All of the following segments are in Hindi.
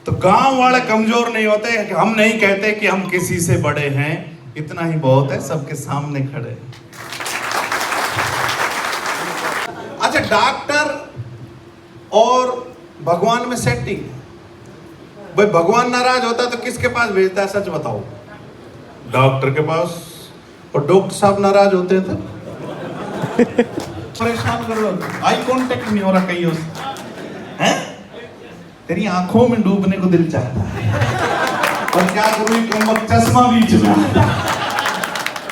तो गांव वाले कमजोर नहीं होते। हम नहीं कहते कि हम किसी से बड़े हैं, इतना ही बहुत है, सबके सामने खड़े। अच्छा, डॉक्टर और भगवान में सेटिंग। भाई भगवान नाराज होता है तो किसके पास भेजता है, सच बताओ? डॉक्टर के पास। और डॉक्टर साहब नाराज होते हैं तो परेशान कर लो, आई कांटेक्ट नहीं हो रहा कहीं उससे, हैं? तेरी आंखों में डूबने को दिल चाहता है, और क्या करूं, कम चश्मा बीच में,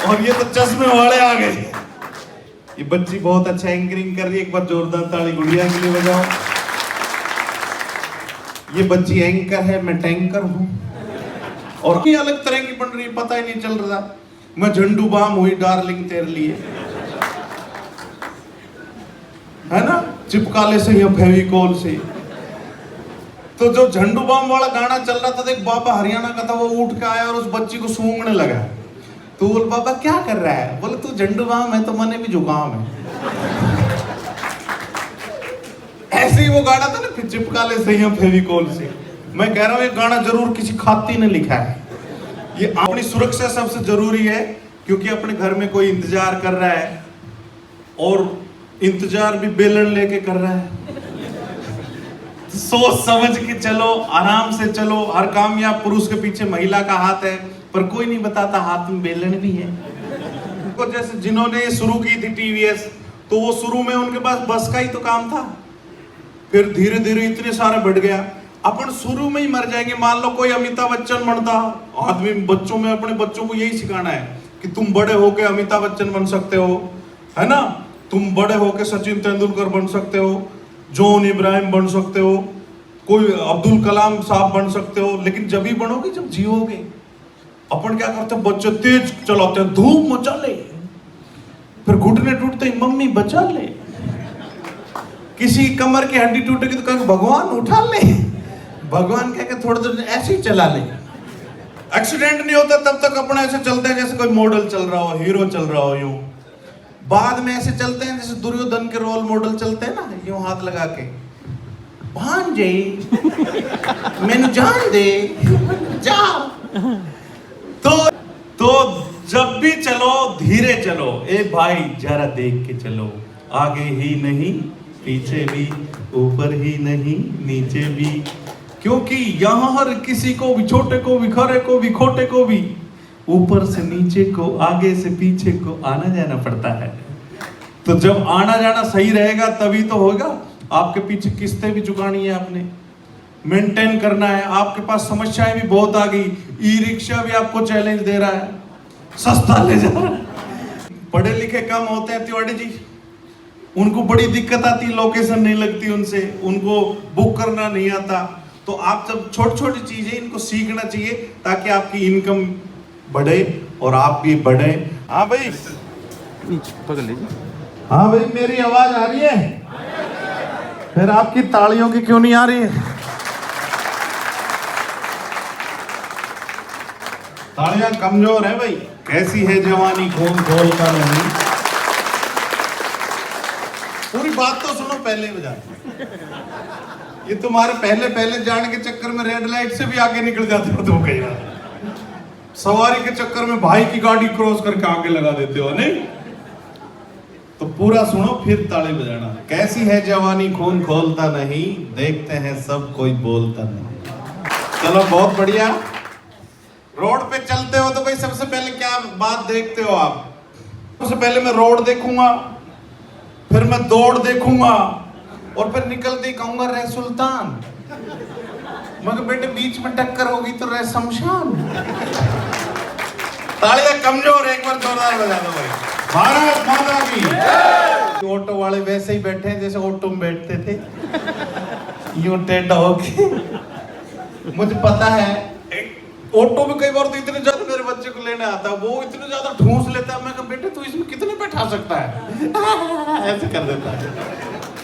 और ये तो चश्मे वाले आ गए। ये बच्ची बहुत अच्छा एंकरिंग कर रही है, एक बार जोरदार ताली गुड़िया के लिए बजाओ। ये बच्ची एंकर है, मैं टैंकर हूं, और ये अलग तरह की बन रही है, पता ही नहीं चल रहा। मैं झंडू बाम हुई डार्लिंग तेरे लिए, है ना, चिपका ले से या फेविकोल से। तो जो झंडू बाम वाला गाना चल रहा था, तो एक बाबा हरियाणा का था, वो उठ के आया और उस बच्ची को सूंघने लगा। तो बोल, बाबा क्या कर रहा है? बोले तू झंडू बाम है तो मैंने भी जुकाम है। ऐसे ही वो गाना था ना, फिर चिपका ले से या फेविकोल से। मैं कह रहा हूं ये गाना जरूर किसी खाती ने लिखा है। ये अपनी सुरक्षा सबसे जरूरी है, क्योंकि अपने घर में कोई इंतजार कर रहा है, और इंतजार भी बेलन लेके कर रहा है। सोच समझ के चलो, आराम से चलो। हर कामयाब पुरुष के पीछे महिला का हाथ है, पर कोई नहीं बताता हाथ में बेलन भी है। तो जैसे जिन्होंने ये शुरू की थी टीवीएस, तो वो शुरू में उनके पास बस का ही तो काम था, फिर धीरे धीरे इतने सारे बढ़ गया। अपन शुरू में ही मर जाएंगे। मान लो कोई अमिताभ बच्चन बनता आदमी, बच्चों में अपने बच्चों को यही सिखाना है कि तुम बड़े होके अमिताभ बच्चन बन सकते हो, है ना, तुम बड़े होके सचिन तेंदुलकर बन सकते हो, जॉन इब्राहिम बन सकते हो, कोई अब्दुल कलाम साहब बन सकते हो। लेकिन जब ही बनोगे जब जियोगे। अपन क्या करते हैं, बच्चे तेज चलाते हैं, धूम मचा ले, फिर घुटने टूटते ही मम्मी बचा ले, किसी कमर की हड्डी टूटेगी तो कहेंगे भगवान उठा ले, भगवान कह के थोड़ी देर ऐसे ही चला ले। एक्सीडेंट नहीं होता तब तक अपन ऐसे चलते हैं जैसे कोई मॉडल चल रहा हो, हीरो चल रहा हो। यूं बाद में ऐसे चलते हैं जैसे दुर्योधन के रोल मॉडल चलते हैं ना, यूं हाथ लगा के, भांजे मैंने जान दे जा। तो जब भी चलो धीरे चलो। ए भाई जरा देख के चलो, आगे ही नहीं पीछे भी, ऊपर ही नहीं नीचे भी, क्योंकि यहाँ हर किसी को भी, छोटे को भी, खरे को भी, खोटे को भी, ऊपर से नीचे को, आगे से पीछे को आना जाना पड़ता है। तो जब आना जाना सही रहेगा तभी तो होगा। आपके पीछे किस्तें भी चुकानी है, आपने मेंटेन करना है, आपके पास समस्याएं भी बहुत आ गई। ई रिक्शा भी आपको चैलेंज दे रहा है, सस्ता ले जा रहा है। पढ़े लिखे कम होते हैं तिवाड़ी जी, उनको बड़ी दिक्कत आती, लोकेशन नहीं लगती उनसे, उनको बुक करना नहीं आता। तो आप जब छोटी छोटी चीजें इनको सीखना चाहिए ताकि आपकी इनकम बढ़े और आप भी बढ़े। हाँ भाई, पकड़ लीजिए। हाँ भाई, मेरी आवाज आ रही है? फिर आपकी तालियों की क्यों नहीं आ रही है? तालियां कमजोर है भाई। कैसी है जवानी खून खोलता नहीं। पूरी बात तो सुनो, पहले बजा। ये तुम्हारे पहले पहले जाने के चक्कर में रेड लाइट से भी आगे निकल जाते हो तुम कई बार। सवारी के चक्कर में भाई की गाड़ी क्रॉस करके आगे लगा देते हो, नहीं? तो पूरा सुनो फिर ताली बजाना। कैसी है जवानी खून खोलता नहीं, देखते हैं सब कोई बोलता नहीं। चलो बहुत बढ़िया। रोड पे चलते हो तो भाई सबसे पहले क्या बात देखते हो आप? सबसे पहले मैं रोड देखूंगा, फिर मैं दौड़ देखूंगा, और फिर निकलते ही कहूंगा रे सुल्तान। मगर बेटे बीच में टक्कर होगी तो रे शमशान। तालियां कमजोर, एक बार जोरदार बजा दो भाई। भारत माता की। ऑटो वाले वैसे ही बैठे हैं जैसे ऑटो में बैठते थे, यूं टेढ़ा होके। मुझे पता है ऑटो में कई बार तो इतने ज्यादा मेरे बच्चे को लेने आता है, वो इतने ज्यादा ठूंस लेता है। मैं कहा बेटे तू इसमें कितने बैठा सकता है? ऐसे कर देता है।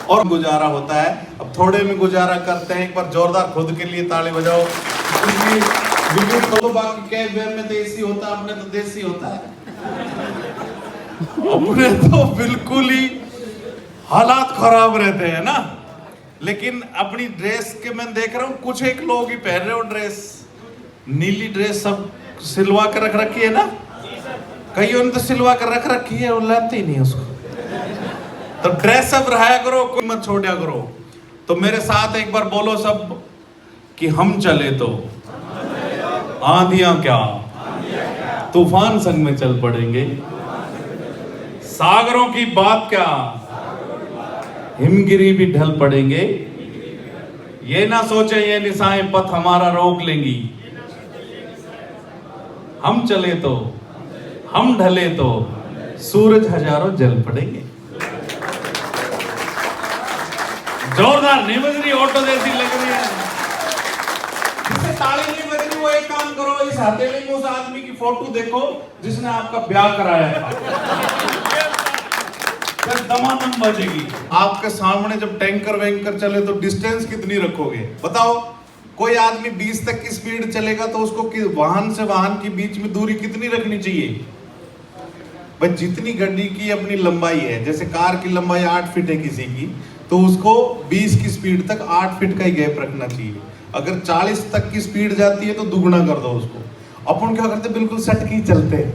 और गुजारा होता है। अब थोड़े में गुजारा करते हैं। एक बार जोरदार खुद के लिए ताली बजाओ। बाकी कैब में तो एसी होता है, अपने तो देसी होता है। अपने तो बिल्कुल ही हालात खराब रहते हैं ना। लेकिन अपनी ड्रेस के मैं देख रहा हूँ कुछ एक लोग ही पहन रहे हो ड्रेस, नीली ड्रेस सब सिलवा कर रख रखी है ना, कईयों ने तो सिलवा कर रख रखी है और लाते ही नहीं उसको। तो ड्रेस अब रहा करो, कोई मत छोड़ा करो। तो मेरे साथ एक बार बोलो सब कि हम चले तो आंधियां क्या तूफान संग में चल पड़ेंगे, सागरों की बात क्या हिमगिरी भी ढल पड़ेंगे, ये ना सोचे ये निशाएं पथ हमारा रोक लेंगी, हम चले तो हम ढले तो सूरज हजारों जल पड़ेंगे। जोरदार नहीं बज रही, ऑटो जैसी लग रही है। जिससे ताली नहीं बज रही वो एक काम करो, इस हथेली में उस आदमी की फोटो देखो जिसने आपका ब्याह कराया है, फिर दमादम बजेगी। आपके सामने जब टैंकर वैंकर चले तो डिस्टेंस कितनी रखोगे बताओ? कोई आदमी 20 तक की स्पीड चलेगा तो उसको वाहन से वाहन के बीच में दूरी कितनी रखनी चाहिए? भाई जितनी गाड़ी की अपनी लंबाई है, जैसे कार की लंबाई 8 फीट है किसी की, तो उसको 20 की स्पीड तक 8 फीट का ही गैप रखना चाहिए। अगर 40 तक की स्पीड जाती है तो दुगना कर दो उसको। अपन क्या करते, बिल्कुल सट के चलते हैं।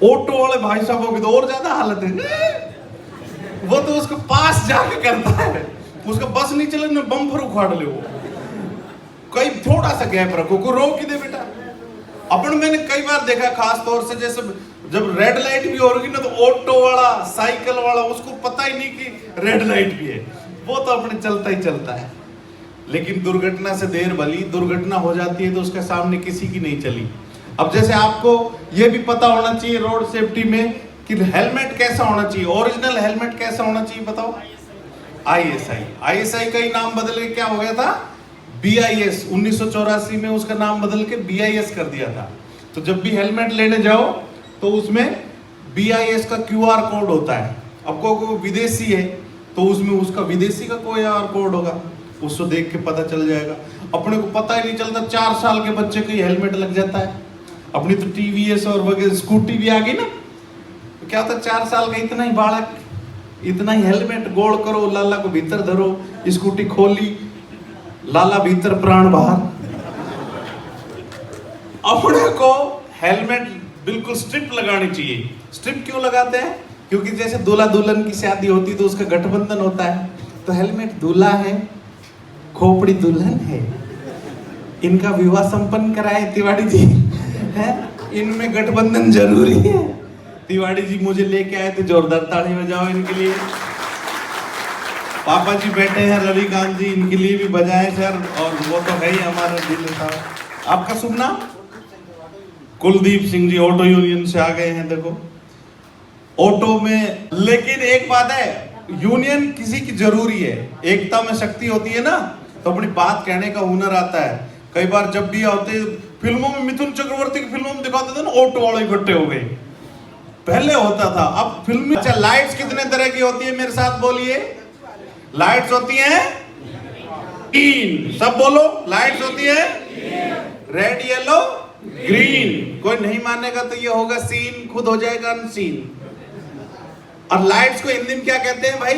ऑटो वाले भाई साहबों की तो और ज्यादा हालत है, वो तो उसको पास जाके करता है, उसका बस नहीं चले ना बम्पर उखाड़ ले वो। कहीं थोड़ा सा गैप रखो, को रोक ही दे बेटा। अपन मैंने कई बार देखा, खास तौर से जैसे जब रेड लाइट भी होगी ना तो ऑटो वाला साइकिल वाला उसको पता ही नहीं कि रेड लाइट भी है, वो तो अपने चलता ही चलता है। लेकिन दुर्घटना से देर भली, दुर्घटना हो जाती है तो उसके सामने किसी की नहीं चली। अब जैसे आपको ये भी पता होना चाहिए रोड सेफ्टी में कि हेलमेट कैसा होना चाहिए, ओरिजिनल हेलमेट कैसा होना चाहिए बताओ? आईएसआई का ही नाम बदल के क्या हो गया था? BIS। 1984 में उसका नाम बदल के BIS कर दिया था। तो जब भी हेलमेट लेने जाओ तो उसमें BIS का QR कोड होता है। अब कोई विदेशी है तो उसमें उसका विदेशी का QR कोड होगा, उसको देख के पता चल जाएगा। अपने को पता ही नहीं चलता, 4 साल के बच्चे को हेलमेट लग जाता है। अपनी तो TVS और वगैरह स्कूटी भी आ गई ना, तो क्या होता 4 साल का इतना ही बालक, इतना ही हेलमेट गोल करो, लाला को भीतर धरो, स्कूटी खोली, लाला भीतर प्राण बाहर। अपने को हेलमेट बिल्कुल स्ट्रिप लगानी चाहिए। स्ट्रिप क्यों लगाते हैं? क्योंकि जैसे दूल्हा दुल्हन की शादी होती है तो उसका गठबंधन होता है, तो हेलमेट दूल्हा है, खोपड़ी दुल्हन है, इनका विवाह संपन्न कराए तिवारी जी है, इनमें गठबंधन जरूरी है। तिवारी जी मुझे लेके आए थे, जोरदार ताली बजाओ इनके लिए। पापा जी बैठे हैं रविकांत जी, इनके लिए भी बजाएं सर। और वो तो है ही हमारा दिल साहब। आपका शुभ नाम? कुलदीप सिंह जी ऑटो यूनियन से आ गए हैं। देखो ऑटो में, लेकिन एक बात है, यूनियन किसी की जरूरी है, एकता में शक्ति होती है ना, तो अपनी बात कहने का हुनर आता है। कई बार जब भी आते फिल्मों में, मिथुन चक्रवर्ती की फिल्मों में दिखाते थे ना, ऑटो वाले इकट्ठे हो गए, पहले होता था, अब फिल्म में। अच्छा, लाइट्स कितने तरह की होती है? मेरे साथ बोलिए। लाइट्स होती हैं 3, सब बोलो। लाइट्स होती है रेड, येलो, ग्रीन। कोई नहीं मानेगा तो ये होगा सीन, खुद हो जाएगा अनसीन। और लाइट्स को हिंदी में क्या कहते हैं भाई?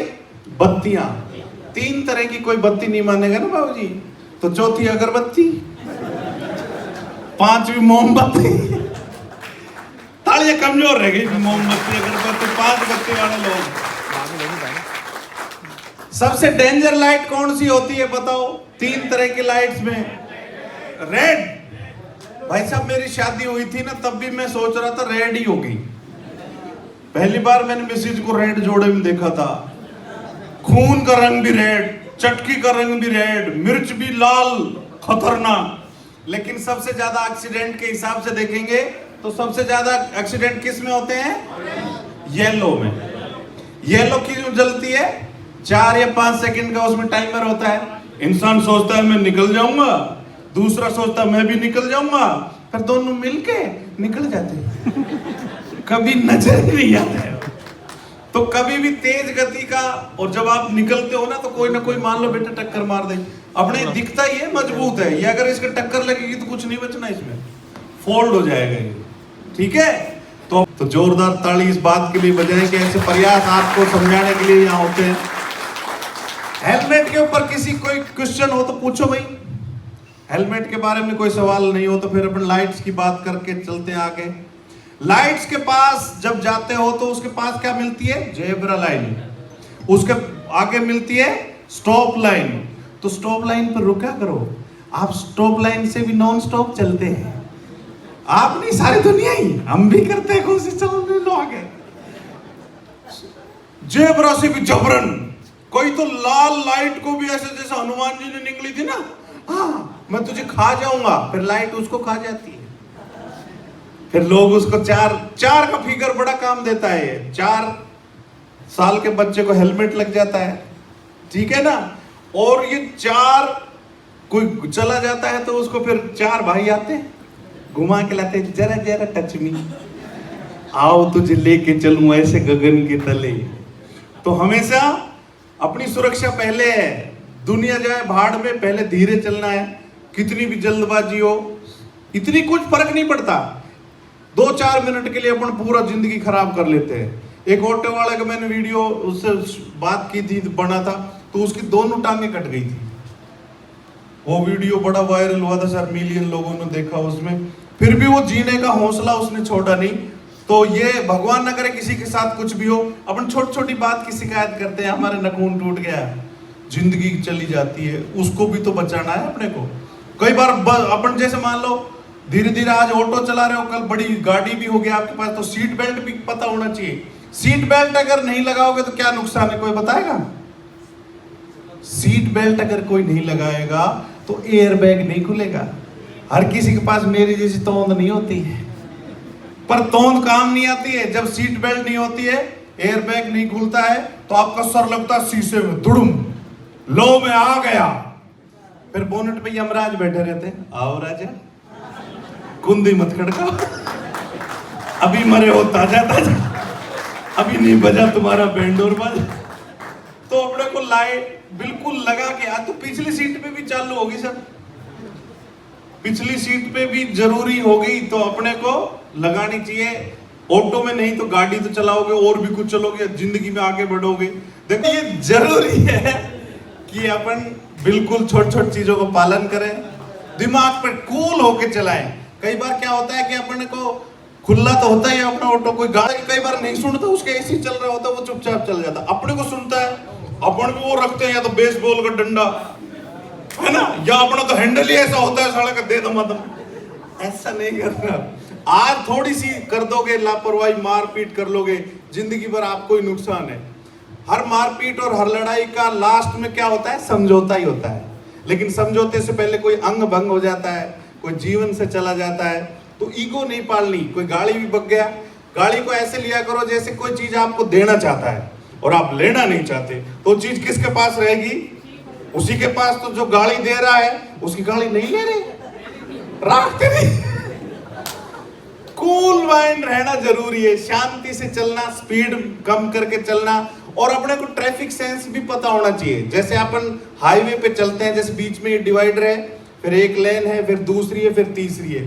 बत्तियां। 3 तरह की, कोई बत्ती नहीं मानेगा ना बाबूजी, तो चौथी अगरबत्ती, 5वीं मोमबत्ती। तालियां कमजोर रह गई, मोमबत्ती अगरबत्ती 5 बत्ती वाले लोग। सबसे डेंजर लाइट कौन सी होती है बताओ? 3 तरह की लाइट्स में रेड। भाई साहब मेरी शादी हुई थी ना, तब भी मैं सोच रहा था रेड ही होगी। पहली बार मैंने मिसेज को रेड जोड़े में देखा था। खून का रंग भी रेड, चटकी का रंग भी रेड, मिर्च भी लाल, खतरनाक। लेकिन सबसे ज्यादा एक्सीडेंट के हिसाब से देखेंगे तो सबसे ज्यादा एक्सीडेंट किस में होते हैं? येलो में। येलो क्यों जलती है? 4 या 5 सेकंड का उसमें टाइमर होता है। इंसान सोचता है मैं निकल जाऊंगा, दूसरा सोचता है मैं भी निकल जाऊंगा, फिर दोनों मिलके निकल जाते हैं। कभी नजर नहीं आता है। तो कभी भी तेज गति का, और जब आप निकलते हो ना तो कोई ना कोई मान लो बेटा टक्कर मार दे। अपने दिखता ही है मजबूत है ये, अगर इसके टक्कर लगेगी तो कुछ नहीं बचना, इसमें फोल्ड हो जाएगा ये। ठीक है, तो जोरदार ताली इस बात के लिए बजाएं कि ऐसे प्रयास आपको समझाने के लिए यहाँ होते हैं। हेलमेट के ऊपर किसी कोई क्वेश्चन हो तो पूछो भाई। हेलमेट के बारे में कोई सवाल नहीं हो तो फिर अपन लाइट्स की बात करके चलते हैं आगे। लाइट्स के पास जब जाते हो तो उसके पास क्या मिलती है? Zebra line. उसके आगे मिलती है स्टॉप लाइन। तो स्टॉप लाइन पर रुका करो। आप स्टॉप लाइन से भी नॉन स्टॉप चलते हैं। आप नहीं, सारी दुनिया ही, हम भी करते हैं कोशिश, चलो लो आगे। जेब्रा से भी जबरन। कोई तो लाल लाइट को भी ऐसे जैसे हनुमान जी ने निकली थी ना, हाँ मैं तुझे खा जाऊंगा, फिर लाइट उसको खा जाती है। फिर लोग उसको चार का फिगर बड़ा काम देता है। 4 साल के बच्चे को हेलमेट लग जाता है, ठीक है ना। और ये 4 कोई चला जाता है तो उसको फिर 4 भाई आते हैं, घुमा के लाते, जरा जरा टच मी, आओ तुझे लेके चलूं ऐसे गगन के तले। तो हमेशा अपनी सुरक्षा पहले है। दुनिया जाए भाड़ में, पहले धीरे चलना है। कितनी भी जल्दबाजी हो, इतनी कुछ फर्क नहीं पड़ता। 2-4 मिनट के लिए अपन पूरा जिंदगी खराब कर लेते हैं। एक ऑटो वाले का मैंने वीडियो उससे बात की थी, बना था, तो उसकी दोनों टांगें कट गई थी। वो वीडियो बड़ा वायरल हुआ था सर, मिलियन लोगों ने देखा उसमें। फिर भी वो जीने का हौसला उसने छोड़ा नहीं। तो ये भगवान न करे किसी के साथ कुछ भी हो, अपन छोटी छोटी बात की शिकायत करते हैं, हमारे नाखून टूट गया, जिंदगी चली जाती है, उसको भी तो बचाना है अपने को। कई बार अपन जैसे मान लो धीरे धीरे आज ऑटो चला रहे हो, कल बड़ी गाड़ी भी हो गया आपके पास, तो सीट बेल्ट भी पता होना चाहिए। सीट बेल्ट अगर नहीं लगाओगे तो क्या नुकसान है, कोई बताएगा? सीट बेल्ट अगर कोई नहीं लगाएगा तो एयर बैग नहीं खुलेगा। हर किसी के पास मेरी जैसी तोंद नहीं होती है, पर तोंद काम नहीं आती है। जब सीट बेल्ट नहीं होती है, एयर बैग नहीं खुलता है, तो आपका सर लगता है शीशे में, दुड़ुम, लो मैं आ गया। फिर बोनट पे यमराज बैठे रहते, आओ राजा, कुंदी मत खड़काओ, अभी मरे हो ताजा ताजा, अभी नहीं बजा तुम्हारा बैंड और बाजा। तो अपने को लाइट बिल्कुल लगा के, आज तो पिछली सीट पे भी चालू होगी सर, पिछली सीट पे भी जरूरी होगी, तो अपने को लगानी चाहिए। ऑटो में नहीं तो गाड़ी तो चलाओगे और भी कुछ चलोगे, जिंदगी में आगे बढ़ोगे। देखो ये जरूरी है कि अपन बिल्कुल छोटी छोटी चीजों को पालन करें, दिमाग पर कूल होके चलाएं। कई बार क्या होता है कि अपने को खुला तो होता है अपना ऑटो, कोई गाड़ी कई बार नहीं सुनता, उसके एसी चल रहा होता है, वो चुपचाप चल जाता, अपने को सुनता है, अपन भी वो रखते हैं, या तो बेसबॉल का डंडा है ना, या अपना तो हैंडल ही ऐसा होता है साला का, दे दो मतलब। ऐसा नहीं करना। आज थोड़ी सी कर दोगे लापरवाही, मारपीट कर लोगे, जिंदगी भर आपको ही नुकसान है। हर मारपीट और हर लड़ाई का लास्ट में क्या होता है? समझौता ही होता है। लेकिन समझौते से पहले कोई अंग भंग हो जाता है, कोई जीवन से चला जाता है, तो ईगो नहीं पालनी। कोई गाड़ी भी बक गया, गाड़ी को ऐसे लिया करो जैसे कोई चीज आपको देना चाहता है और आप लेना नहीं चाहते, तो चीज किसके पास रहेगी? उसी के पास। तो जो गाड़ी दे रहा है उसकी गाड़ी नहीं ले रहे, रखते नहीं। कूल माइंड रहना जरूरी है, शांति से चलना, स्पीड कम करके चलना, और अपने को ट्रैफिक सेंस भी पता होना चाहिए। जैसे अपन हाईवे पे चलते हैं, जैसे बीच में डिवाइडर है, फिर एक लेन है, फिर दूसरी है, फिर तीसरी है।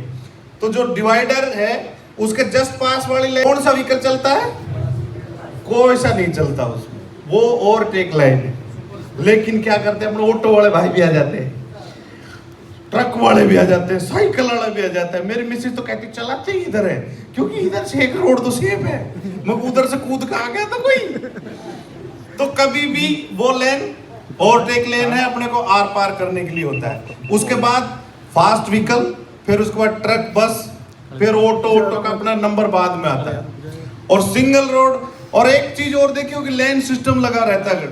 तो जो डिवाइडर है उसके जस्ट पास वाली लेन कौन सा व्हीकल चलता है? कोई सा नहीं चलता उसमें, वो ओवरटेक लाइन है। लेकिन क्या करते हैं अपने ऑटो वाले भाई भी आ जाते हैं, ट्रक वाले भी आ जाते हैं, साइकिल वाला भी आ जाता है। मेरी मिसेज तो कहती चलाते ही इधर है, क्योंकि इधर से एक रोड तो सेफ है, मैं उधर से कूद के आ गया था कोई। तो कभी भी वो लेन ओवरटेक लेन है, अपने को आर पार करने के लिए होता है। उसके बाद फास्ट व्हीकल, फिर उसके बाद ट्रक, बस, फिर ऑटो का अपना नंबर बाद में आता है, और सिंगल रोड। और एक चीज और देखिए कि लेन सिस्टम लगा रहता है।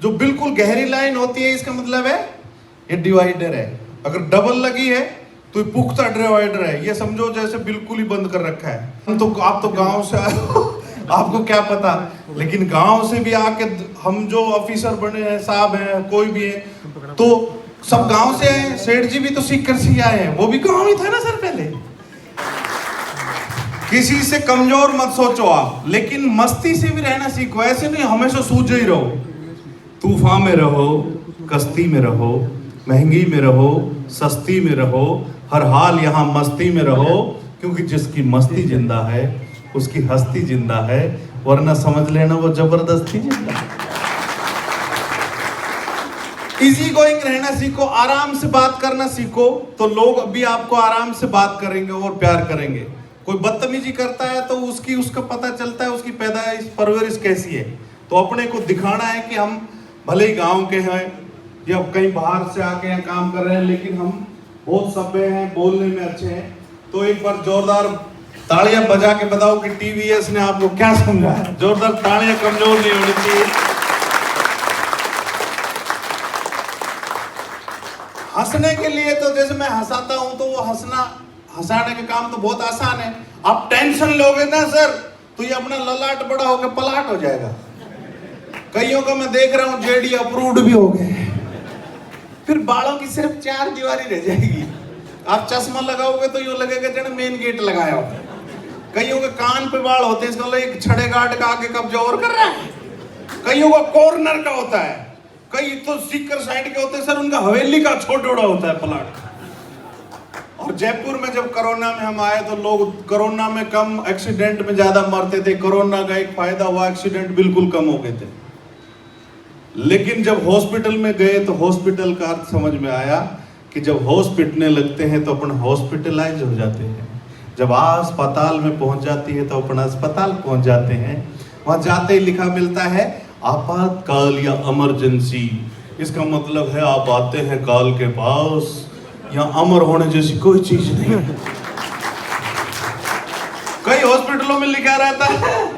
जो बिल्कुल गहरी लाइन होती है, इसका मतलब है ये डिवाइडर है। अगर डबल लगी है तो ये पुख्ता डिवाइडर है, ये समझो जैसे बिल्कुल ही बंद कर रखा है। तो आप तो गांव से आए हो, आपको क्या पता, लेकिन गांव से भी आके हम जो ऑफिसर बने हैं, साहब हैं, कोई भी है, तो सब गांव से आए। सेठ जी भी तो सीकर से आए हैं, वो भी गांव ही था ना सर पहले। किसी से कमजोर मत सोचो आप, लेकिन मस्ती से भी रहना सीखो। ऐसे नहीं हमेशा सूझे ही रहो, तूफान में रहो, कश्ती में रहो, महंगी में रहो, सस्ती में रहो, हर हाल यहाँ मस्ती में रहो, क्योंकि जिसकी मस्ती जिंदा है उसकी हस्ती जिंदा है, वरना समझ लेना वो जबरदस्ती जिंदा है। इजी गोइंग रहना सीखो, आराम से बात करना सीखो, तो लोग भी आपको आराम से बात करेंगे और प्यार करेंगे। कोई बदतमीजी करता है तो उसका पता चलता है उसकी पैदाइश परवरिश कैसी है। तो अपने को दिखाना है कि हम भले ही गांव के हैं या कहीं बाहर से आके यहाँ काम कर रहे हैं, लेकिन हम बहुत सभ्य हैं, बोलने में अच्छे हैं। तो एक बार जोरदार तालियां बजा के बताओ कि टीवीएस ने आपको क्या समझा है। जोरदार तालियां कमजोर नहीं होनी चाहिए। हंसने के लिए तो जैसे मैं हंसाता हूं तो वो हंसाने का काम तो बहुत आसान है। आप टेंशन लोगे ना सर तो ये अपना ललाट बड़ा होकर पलाट हो जाएगा। कईयों का मैं देख रहा हूं जेडी अप्रूव्ड भी हो गए, फिर बालों की सिर्फ 4 दीवारी रह जाएगी। आप चश्मा लगाओगे तो यूं लगेगा जैसे मेन गेट लगाया हो। कईयों के कान पे बाल होते हैं, इसका एक छड़े गार्ड का आगे कब्जा और कर रहा है। कईयों का कॉर्नर का होता है, कई तो सीकर साइड के होते हैं सर, उनका हवेली का छोटा होता है प्लाट। और जयपुर में जब कोरोना में हम आए तो लोग कोरोना में कम एक्सीडेंट में ज्यादा मरते थे। कोरोना का एक फायदा हुआ, एक्सीडेंट बिल्कुल कम हो गए थे। लेकिन जब हॉस्पिटल में गए तो हॉस्पिटल का अर्थ समझ में आया कि जब होश पिटने लगते हैं तो अपन हॉस्पिटलाइज हो जाते हैं। जब अस्पताल में पहुंच जाती है तो अपन अस्पताल पहुंच जाते हैं। वहां जाते ही लिखा मिलता है आपातकाल या इमरजेंसी। इसका मतलब है आप आते हैं काल के पास, यहाँ अमर होने जैसी कोई चीज नहीं। कई हॉस्पिटलों में लिखा रहता है,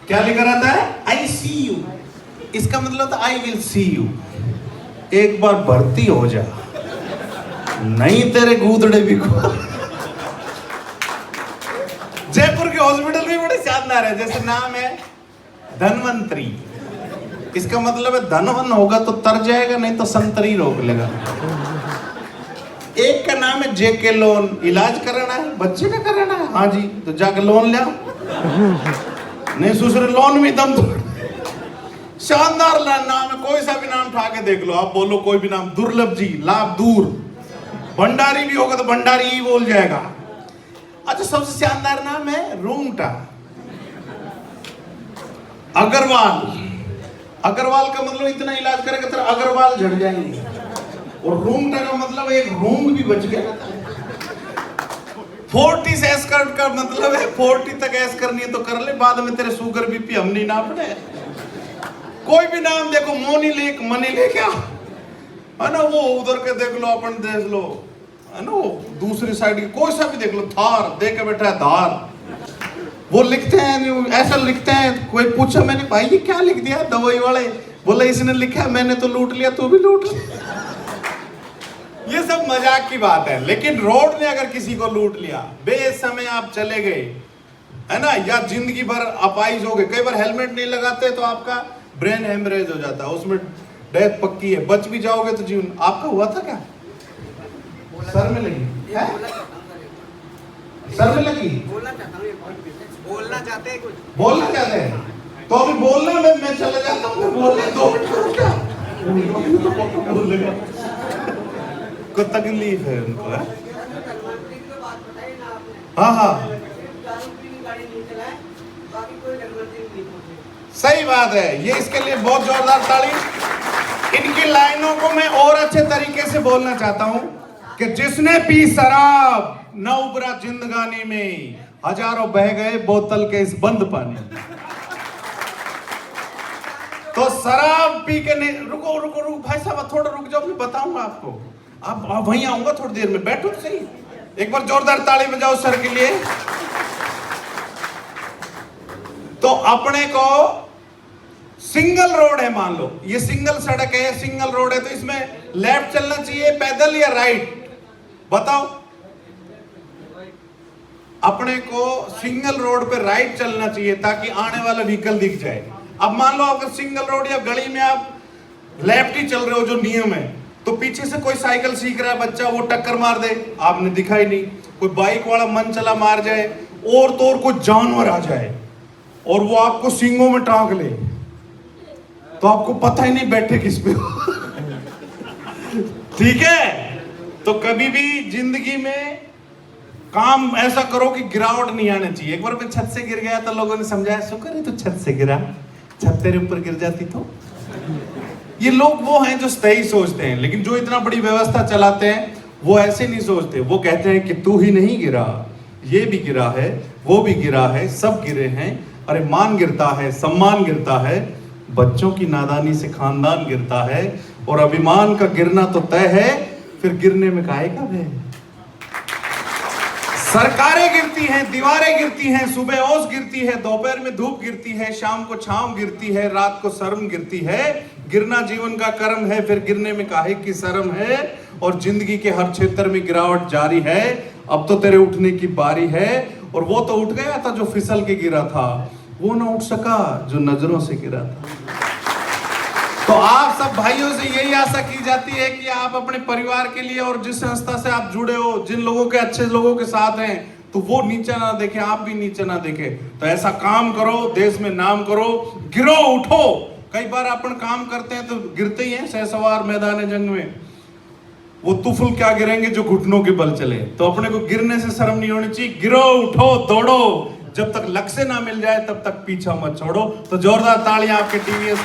क्या लिखा रहता है? आई सी यू। इसका मतलब आई विल सी यू। एक बार भर्ती हो जा, नहीं तेरे गूदड़े भी को। जयपुर के हॉस्पिटल भी बड़े शानदार है। जैसे नाम है धनवंतरी, इसका मतलब है धनवन होगा तो तर जाएगा, नहीं तो संतरी रोक लेगा। एक का नाम है जेके लोन, इलाज कराना है, बच्चे का कराना है, हाँ जी तो जाके लोन ले। नहीं दूसरे लोन में दम तोड़। शानदार नाम है, कोई सा भी नाम उठा के देख लो, आप बोलो कोई भी नाम, दुर्लभ जी, लाभ दूर। भंडारी भी होगा तो भंडारी ही बोल जाएगा। अच्छा सबसे शानदार नाम है रूंगटा। अग्रवाल, अग्रवाल का मतलब इतना इलाज करेगा तो अग्रवाल झड़ जाएंगे। और रूंगटा का मतलब एक रूंग भी बच गया। 40 से ऐस कर का मतलब है 40 तक ऐस करनी है तो कर ले, बाद में तेरे शुगर बीपी हम नहीं नापने। कोई भी नाम देखो, मोनी लेक, मनी लेक, क्या है ना, वो उधर के देख लो, अपन देख लो, है ना, वो दूसरी साइड की कोई सा भी देख लो, थार देख के बैठा है धार। वो लिखते हैं ऐसा लिखते हैं। कोई पूछा मैंने भाई ये क्या लिख दिया, दवाई वाले बोला इसने लिखा है, मैंने तो लूट लिया, तू भी लूट लिया। ये सब मजाक की बात है, लेकिन रोड ने अगर किसी को लूट लिया, बेसमय आप चले गए, है ना, या जिंदगी भर अपाइज हो गए। कई बार हेलमेट नहीं लगाते तो आपका ब्रेन हेमरेज हो जाता है, उसमें डेथ पक्की है। बच भी जाओगे तो जीवन। आपका हुआ था क्या? सर में लगी है? सर में लगी? बोलना चाहते हैं कुछ, बोलना चाहते हैं तो अभी बोलना, मैं चला जाता हूँ, बोलने दो क्या बोलेगा। को तकलीफ है उनको, है? हाँ हाँ सही बात है। ये इसके लिए बहुत जोरदार ताली। इनकी लाइनों को मैं और अच्छे तरीके से बोलना चाहता हूं कि जिसने पी शराब न उबरा जिंदगानी में, हजारों बह गए बोतल के इस बंद पानी। तो शराब पी के नहीं, रुको रुको रुको भाई साहब थोड़ा रुक जाओ, मैं बताऊंगा आपको। आप वहीं आऊंगा थोड़ी देर में, बैठो सही। एक बार जोरदार ताली बजाओ सर के लिए। तो अपने को सिंगल रोड है, मान लो ये सिंगल सड़क है, सिंगल रोड है, तो इसमें लेफ्ट चलना चाहिए पैदल या राइट, बताओ। अपने को सिंगल रोड पे राइट चलना चाहिए ताकि आने वाला व्हीकल दिख जाए। अब मान लो अगर सिंगल रोड या गली में आप लेफ्ट ही चल रहे हो, जो नियम है, तो पीछे से कोई साइकिल सीख रहा है बच्चा, वो टक्कर मार दे, आपने दिखा ही नहीं। कोई बाइक वाला मन चला मार जाए, और तो और कोई जानवर आ जाए और वो आपको सींगों में टांग ले, तो आपको पता ही नहीं बैठे किस पे। ठीक है, तो कभी भी जिंदगी में काम ऐसा करो कि गिरावट नहीं आनी चाहिए। एक बार मैं छत से गिर गया तो लोगों ने समझाया शुक्र है तो छत से गिरा, छत तेरे ऊपर गिर जाती तो। ये लोग वो हैं जो सही सोचते हैं, लेकिन जो इतना बड़ी व्यवस्था चलाते हैं वो ऐसे नहीं सोचते। वो कहते हैं कि तू ही नहीं गिरा, ये भी गिरा है, वो भी गिरा है, सब गिरे हैं। अरे मान गिरता है, सम्मान गिरता है, बच्चों की नादानी से खानदान गिरता है, और अभिमान का गिरना तो तय है, फिर गिरने में काहे का भय। सरकारें गिरती हैं, दीवारें गिरती हैं, सुबह ओस गिरती है, दोपहर में धूप गिरती है, शाम को छांव गिरती है, रात को शर्म गिरती है। गिरना जीवन का कर्म है, फिर गिरने में काहे की शर्म है। और जिंदगी के हर क्षेत्र में गिरावट जारी है, अब तो तेरे उठने की बारी है। और वो तो उठ गया था जो फिसल के गिरा था, वो ना उठ सका जो नजरों से गिरा था। तो आप सब भाइयों से यही आशा की जाती है कि आप अपने परिवार के लिए और जिस संस्था से आप जुड़े हो, जिन लोगों के अच्छे लोगों के साथ हैं, तो वो नीचा ना देखें, आप भी नीचे ना देखें। तो ऐसा काम करो, देश में नाम करो, गिरो उठो। कई बार अपन काम करते हैं तो गिरते ही हैं, सहसवार मैदान जंग में वो तुफुल क्या गिरेंगे जो घुटनों के बल चले। तो अपने को गिरने से शर्म नहीं होनी चाहिए। गिरो उठो दौड़ो, जब तक लक्ष्य ना मिल जाए तब तक पीछा मत छोड़ो। तो जोरदार तालियां आपके टीवीएस